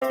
I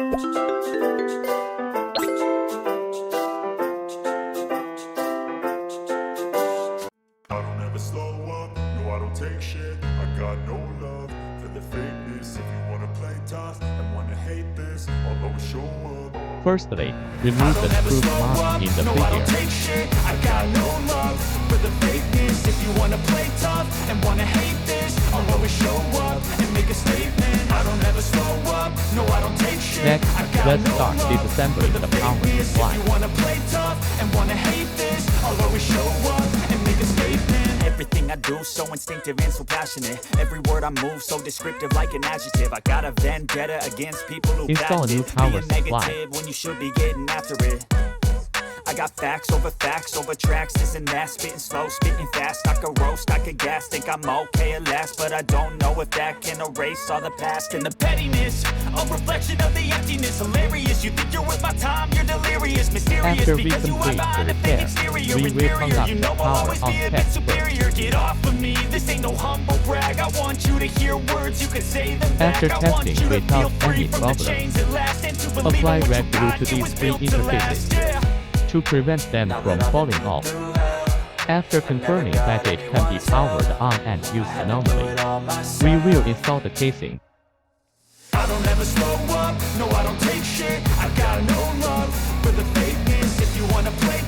don't ever slow up, no I don't take shit. I got no love for the fakeness. If you wanna play tough and wanna hate this, I'll always show up. Firstly, remove the screw mark in the No, I don't figure. take shit. I got no love for the fakeness. If you wanna play tough and wanna hate this, I'll always show up and make a statement. I don't ever slow up. No, I don't take shit. Next, I got let's no start love disassembling for the power fakeness. supply. If you wanna play tough and wanna hate this, I'll always show up and make a statement. Everything I do so instinctive and so passionate. Every word I move so descriptive like an adjective. I got a vendetta against people who Install a new power being supply. negative when you should be getting after it. I got facts over tracks, this and that, spitting slow, spitting fast. I could roast, I could gas, think I'm okay at last, but I don't know if that can erase all the past and the pettiness. A reflection of the emptiness, hilarious. You think you're worth my time, you're delirious, mysterious. After we because you complete are behind the a fake repair, exterior, we will inferior. conduct You the know I'll power always on be a bit test superior. Get off of me, this ain't no humble brag. I want you to hear words, you can say them back. After I want testing you to without feel free any from problem, the chains that last, and to believe apply in what you red glue got, to it these was three built to last. interfaces Yeah. to prevent them from falling off. After confirming that it can be powered on and used normally, we will install the casing. I don't ever slow up, no I don't take shit. I got no love for the fakeness. If you wanna play